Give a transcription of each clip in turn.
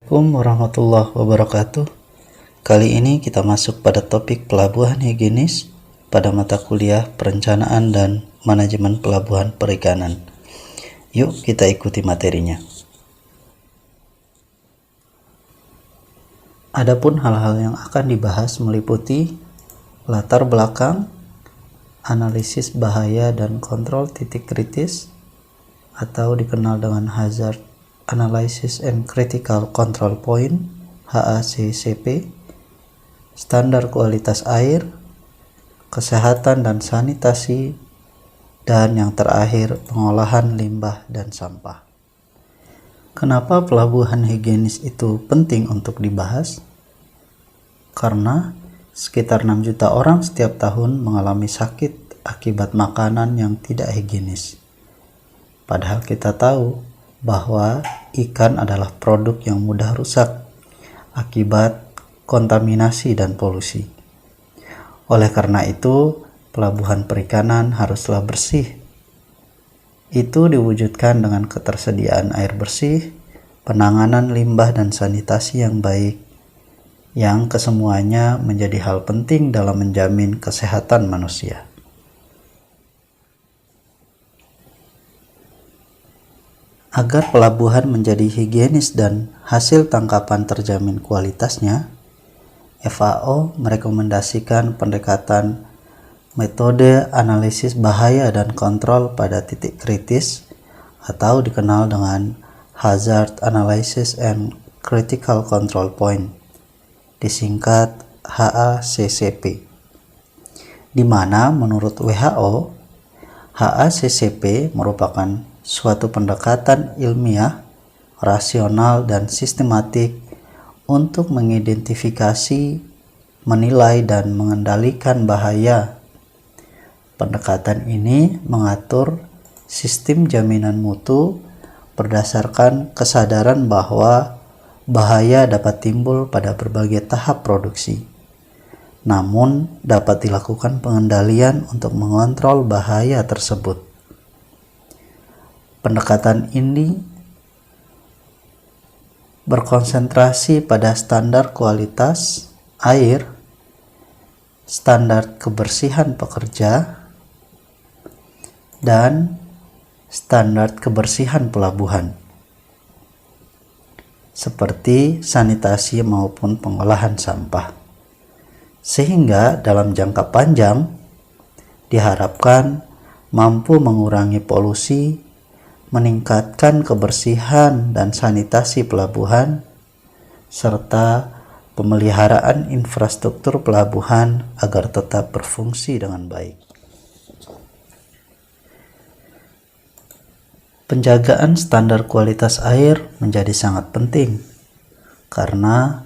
Assalamualaikum warahmatullahi wabarakatuh. Kali ini kita masuk pada topik pelabuhan higienis pada mata kuliah Perencanaan dan Manajemen Pelabuhan Perikanan. Yuk kita ikuti materinya. Adapun hal-hal yang akan dibahas meliputi latar belakang, analisis bahaya dan kontrol titik kritis atau dikenal dengan Hazard Analysis and Critical Control Point (HACCP), standar kualitas air, kesehatan dan sanitasi, dan yang terakhir pengolahan limbah dan sampah. Kenapa pelabuhan higienis itu penting untuk dibahas? Karena sekitar 6 juta orang setiap tahun mengalami sakit akibat makanan yang tidak higienis. Padahal kita tahu bahwa ikan adalah produk yang mudah rusak akibat kontaminasi dan polusi. Oleh karena itu, pelabuhan perikanan haruslah bersih. Itu diwujudkan dengan ketersediaan air bersih, penanganan limbah dan sanitasi yang baik, yang kesemuanya menjadi hal penting dalam menjamin kesehatan manusia. Agar pelabuhan menjadi higienis dan hasil tangkapan terjamin kualitasnya, FAO merekomendasikan pendekatan metode analisis bahaya dan kontrol pada titik kritis atau dikenal dengan Hazard Analysis and Critical Control Point, disingkat HACCP, di mana menurut WHO, HACCP merupakan suatu pendekatan ilmiah, rasional, dan sistematik untuk mengidentifikasi, menilai, dan mengendalikan bahaya. Pendekatan ini mengatur sistem jaminan mutu berdasarkan kesadaran bahwa bahaya dapat timbul pada berbagai tahap produksi. Namun, dapat dilakukan pengendalian untuk mengontrol bahaya tersebut. Pendekatan ini berkonsentrasi pada standar kualitas air, standar kebersihan pekerja, dan standar kebersihan pelabuhan, seperti sanitasi maupun pengolahan sampah. Sehingga dalam jangka panjang diharapkan mampu mengurangi polusi, meningkatkan kebersihan dan sanitasi pelabuhan, serta pemeliharaan infrastruktur pelabuhan agar tetap berfungsi dengan baik. Penjagaan standar kualitas air menjadi sangat penting karena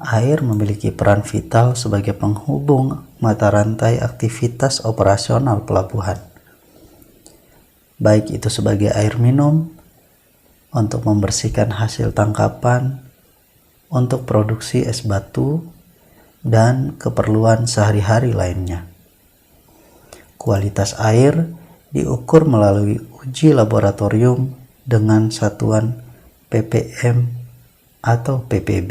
air memiliki peran vital sebagai penghubung mata rantai aktivitas operasional pelabuhan, baik itu sebagai air minum, untuk membersihkan hasil tangkapan, untuk produksi es batu, dan keperluan sehari-hari lainnya. Kualitas air diukur melalui uji laboratorium dengan satuan ppm atau ppb,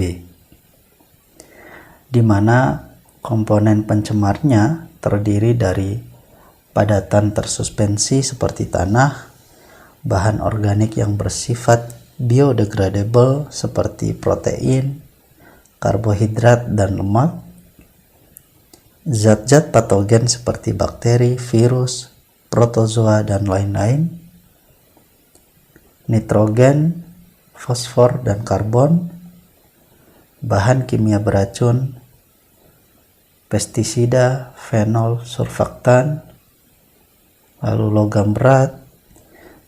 di mana komponen pencemarnya terdiri dari padatan tersuspensi seperti tanah, bahan organik yang bersifat biodegradable seperti protein, karbohidrat, dan lemak, zat-zat patogen seperti bakteri, virus, protozoa, dan lain-lain, nitrogen, fosfor, dan karbon, bahan kimia beracun, pestisida, fenol, surfaktan, lalu logam berat,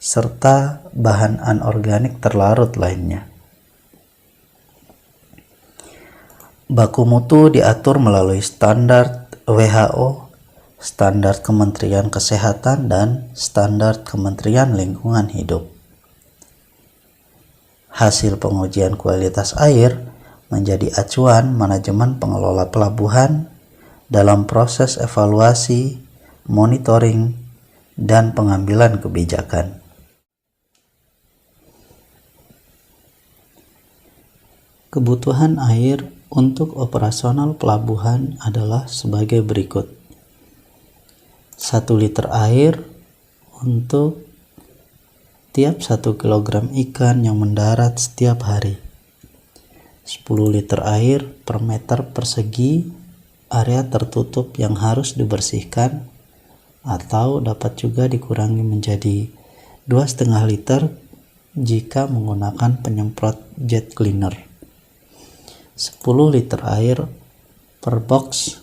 serta bahan anorganik terlarut lainnya. Baku mutu diatur melalui standar WHO, standar Kementerian Kesehatan, dan standar Kementerian Lingkungan Hidup. Hasil pengujian kualitas air menjadi acuan manajemen pengelola pelabuhan dalam proses evaluasi, monitoring, dan pengambilan kebijakan. Kebutuhan air untuk operasional pelabuhan adalah sebagai berikut. 1 liter air untuk tiap 1 kilogram ikan yang mendarat setiap hari. 10 liter air per meter persegi area tertutup yang harus dibersihkan, atau dapat juga dikurangi menjadi 2,5 liter jika menggunakan penyemprot jet cleaner. 10 liter air per box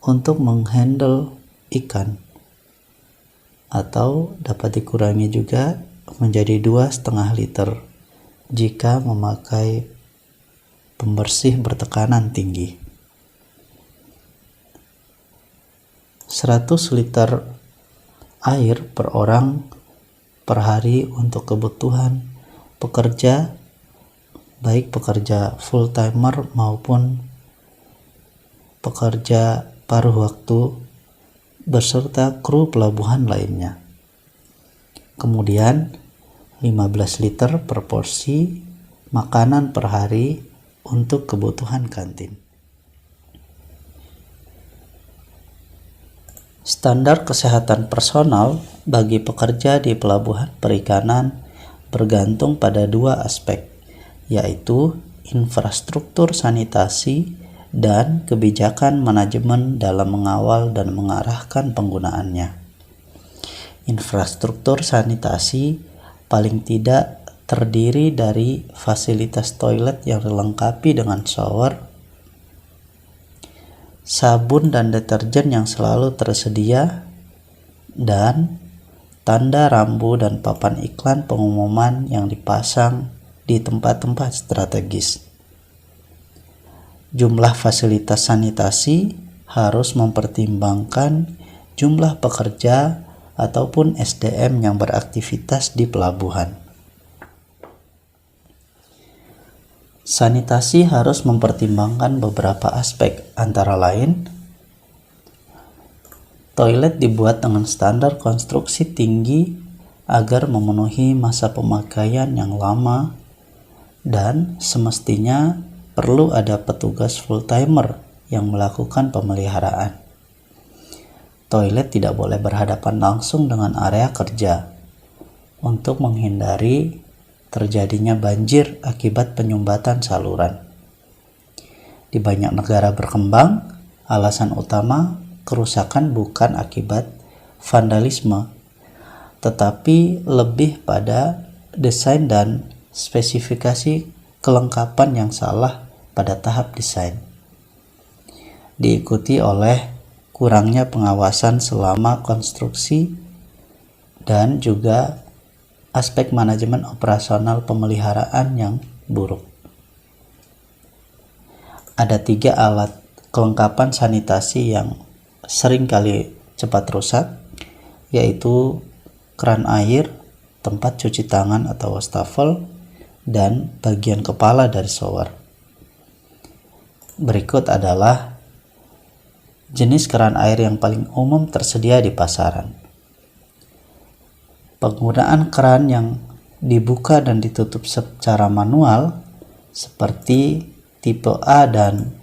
untuk menghandle ikan, atau dapat dikurangi juga menjadi 2,5 liter jika memakai pembersih bertekanan tinggi. 100 liter air per orang per hari untuk kebutuhan pekerja, baik pekerja full timer maupun pekerja paruh waktu beserta kru pelabuhan lainnya. Kemudian 15 liter per porsi makanan per hari untuk kebutuhan kantin. Standar kesehatan personal bagi pekerja di pelabuhan perikanan bergantung pada 2 aspek, yaitu infrastruktur sanitasi dan kebijakan manajemen dalam mengawal dan mengarahkan penggunaannya. Infrastruktur sanitasi paling tidak terdiri dari fasilitas toilet yang dilengkapi dengan shower, sabun dan deterjen yang selalu tersedia, dan tanda rambu dan papan iklan pengumuman yang dipasang di tempat-tempat strategis. Jumlah fasilitas sanitasi harus mempertimbangkan jumlah pekerja ataupun SDM yang beraktivitas di pelabuhan. Sanitasi harus mempertimbangkan beberapa aspek, antara lain toilet dibuat dengan standar konstruksi tinggi agar memenuhi masa pemakaian yang lama, dan semestinya perlu ada petugas full timer yang melakukan pemeliharaan. Toilet tidak boleh berhadapan langsung dengan area kerja untuk menghindari terjadinya banjir akibat penyumbatan saluran. Di banyak negara berkembang, alasan utama kerusakan bukan akibat vandalisme, tetapi lebih pada desain dan spesifikasi kelengkapan yang salah pada tahap desain, diikuti oleh kurangnya pengawasan selama konstruksi dan juga aspek manajemen operasional pemeliharaan yang buruk. Ada 3 alat kelengkapan sanitasi yang sering kali cepat rusak, yaitu keran air, tempat cuci tangan atau wastafel, dan bagian kepala dari shower. Berikut adalah jenis keran air yang paling umum tersedia di pasaran. Penggunaan keran yang dibuka dan ditutup secara manual seperti tipe A dan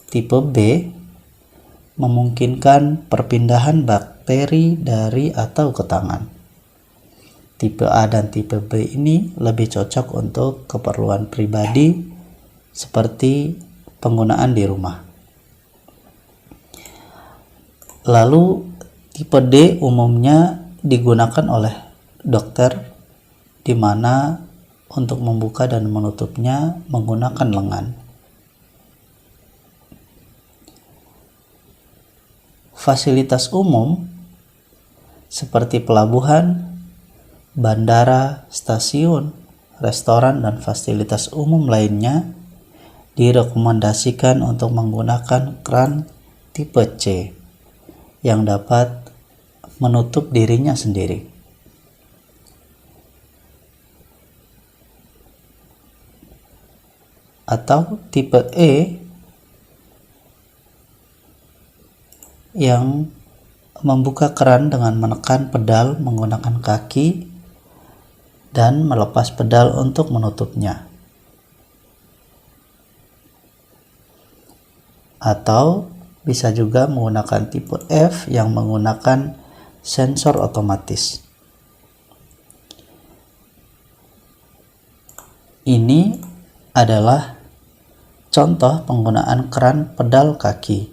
tipe B memungkinkan perpindahan bakteri dari atau ke tangan. Tipe A dan tipe B ini lebih cocok untuk keperluan pribadi seperti penggunaan di rumah. Lalu tipe D umumnya digunakan oleh dokter, di mana untuk membuka dan menutupnya menggunakan lengan. Fasilitas umum seperti pelabuhan, bandara, stasiun, restoran, dan fasilitas umum lainnya direkomendasikan untuk menggunakan keran tipe C yang dapat menutup dirinya sendiri. Atau tipe E yang membuka keran dengan menekan pedal menggunakan kaki dan melepas pedal untuk menutupnya. atau bisa juga menggunakan tipe F yang menggunakan sensor otomatis. Ini adalah contoh penggunaan keran pedal kaki.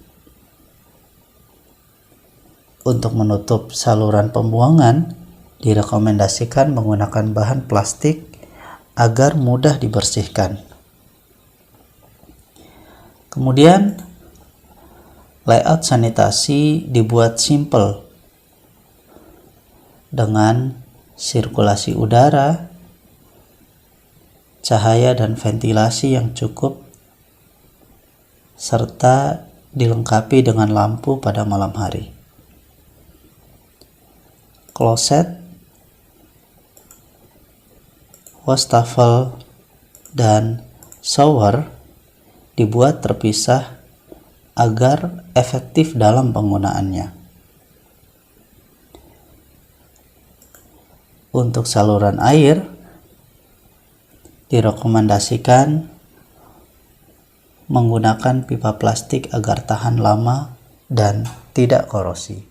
Untuk menutup saluran pembuangan, direkomendasikan menggunakan bahan plastik agar mudah dibersihkan. Kemudian, layout sanitasi dibuat simple dengan sirkulasi udara, cahaya dan ventilasi yang cukup, serta dilengkapi dengan lampu pada malam hari. Kloset, wastafel, dan shower dibuat terpisah agar efektif dalam penggunaannya. Untuk saluran air, direkomendasikan menggunakan pipa plastik agar tahan lama dan tidak korosi.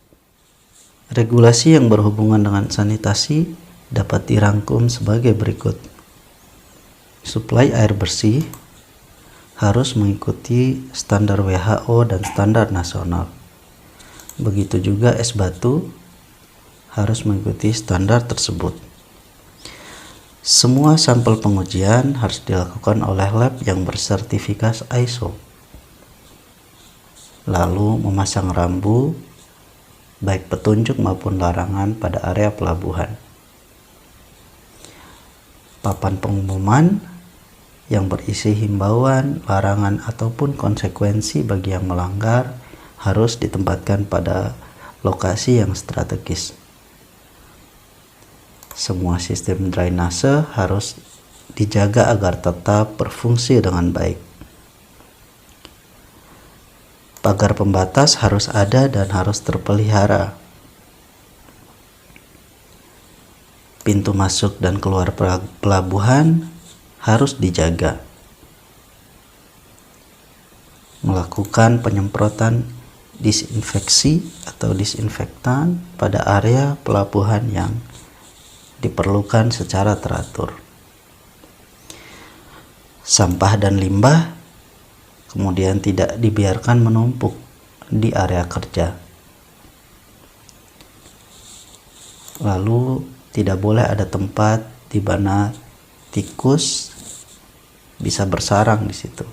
Regulasi yang berhubungan dengan sanitasi dapat dirangkum sebagai berikut. Suplai air bersih harus mengikuti standar WHO dan standar nasional. Begitu juga es batu harus mengikuti standar tersebut. Semua sampel pengujian harus dilakukan oleh lab yang bersertifikat ISO. Lalu memasang rambu, baik petunjuk maupun larangan pada area pelabuhan. Papan pengumuman yang berisi himbauan, larangan, ataupun konsekuensi bagi yang melanggar harus ditempatkan pada lokasi yang strategis. Semua sistem drainase harus dijaga agar tetap berfungsi dengan baik. Pagar pembatas harus ada dan harus terpelihara. Pintu masuk dan keluar pelabuhan harus dijaga. Melakukan penyemprotan disinfeksi atau disinfektan pada area pelabuhan yang diperlukan secara teratur. Sampah dan limbah kemudian tidak dibiarkan menumpuk di area kerja. Lalu tidak boleh ada tempat di mana tikus bisa bersarang di situ.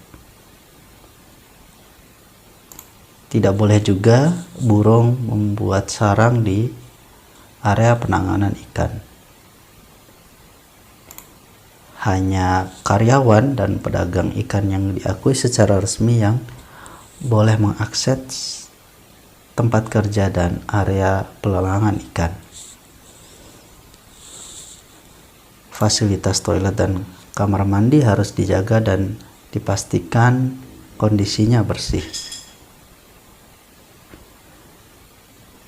Tidak boleh juga burung membuat sarang di area penanganan ikan. Hanya karyawan dan pedagang ikan yang diakui secara resmi yang boleh mengakses tempat kerja dan area pelelangan ikan. Fasilitas toilet dan kamar mandi harus dijaga dan dipastikan kondisinya bersih.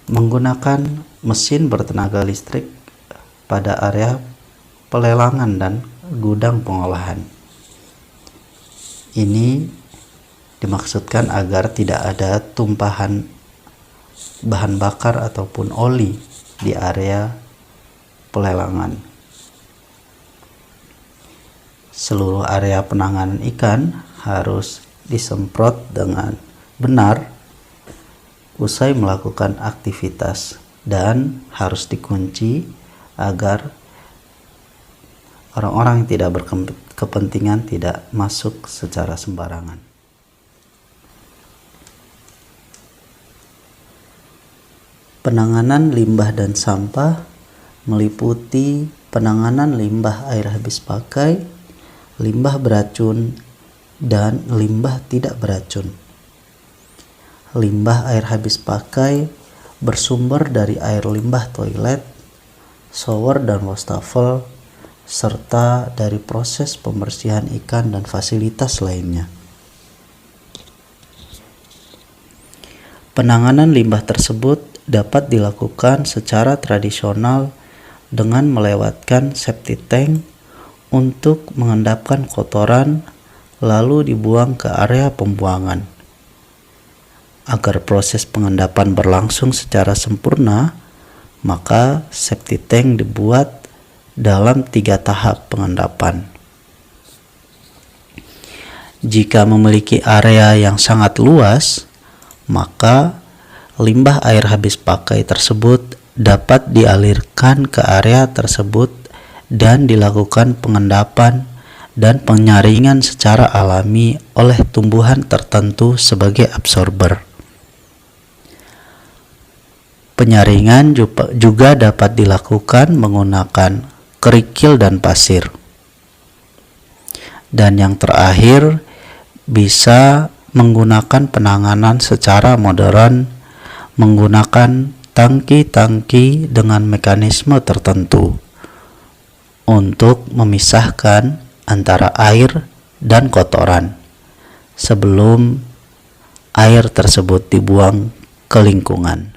Menggunakan mesin bertenaga listrik pada area pelelangan dan gudang pengolahan. Ini dimaksudkan agar tidak ada tumpahan bahan bakar ataupun oli di area pelelangan. Seluruh area penanganan ikan harus disemprot dengan benar usai melakukan aktivitas dan harus dikunci agar orang-orang yang tidak berkepentingan tidak masuk secara sembarangan. Penanganan limbah dan sampah meliputi penanganan limbah air habis pakai, limbah beracun, dan limbah tidak beracun. Limbah air habis pakai bersumber dari air limbah toilet, shower dan wastafel, serta dari proses pembersihan ikan dan fasilitas lainnya. Penanganan limbah tersebut dapat dilakukan secara tradisional dengan melewatkan septic tank untuk mengendapkan kotoran lalu dibuang ke area pembuangan. Agar proses pengendapan berlangsung secara sempurna, maka septic tank dibuat dalam 3 tahap pengendapan. Jika memiliki area yang sangat luas, maka limbah air habis pakai tersebut dapat dialirkan ke area tersebut dan dilakukan pengendapan dan penyaringan secara alami oleh tumbuhan tertentu sebagai absorber. Penyaringan juga dapat dilakukan menggunakan kerikil dan pasir. Dan yang terakhir, bisa menggunakan penanganan secara modern menggunakan tangki-tangki dengan mekanisme tertentu untuk memisahkan antara air dan kotoran sebelum air tersebut dibuang ke lingkungan.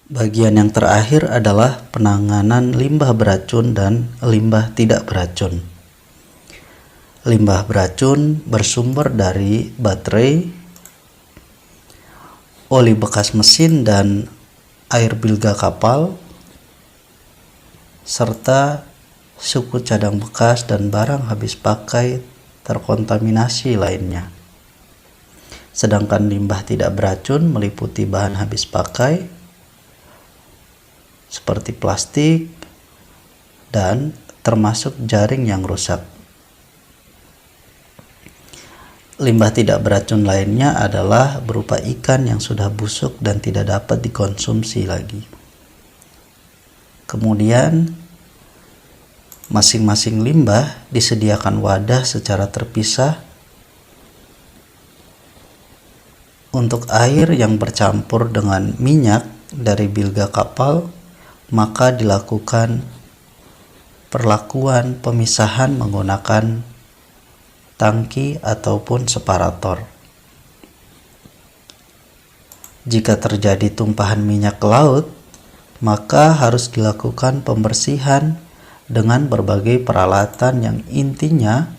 Bagian yang terakhir adalah penanganan limbah beracun dan limbah tidak beracun. Limbah beracun bersumber dari baterai, oli bekas mesin dan air bilga kapal, serta suku cadang bekas dan barang habis pakai terkontaminasi lainnya. Sedangkan limbah tidak beracun meliputi bahan habis pakai seperti plastik dan termasuk jaring yang rusak. Limbah tidak beracun lainnya adalah berupa ikan yang sudah busuk dan tidak dapat dikonsumsi lagi. Kemudian masing-masing limbah disediakan wadah secara terpisah. Untuk air yang bercampur dengan minyak dari bilga kapal, maka dilakukan perlakuan pemisahan menggunakan tangki ataupun separator. Jika terjadi tumpahan minyak ke laut, maka harus dilakukan pembersihan dengan berbagai peralatan yang intinya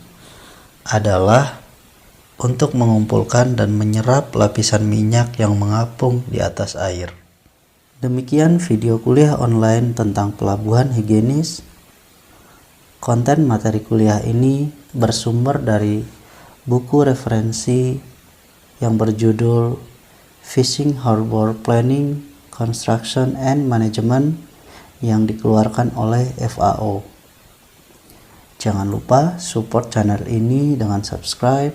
adalah untuk mengumpulkan dan menyerap lapisan minyak yang mengapung di atas air. Demikian video kuliah online tentang pelabuhan higienis. Konten materi kuliah ini bersumber dari buku referensi yang berjudul Fishing Harbor Planning, Construction and Management yang dikeluarkan oleh FAO. Jangan lupa support channel ini dengan subscribe,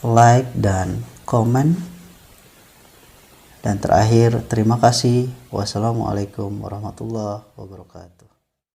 like, dan komen. Dan terakhir, terima kasih. Wassalamualaikum warahmatullahi wabarakatuh.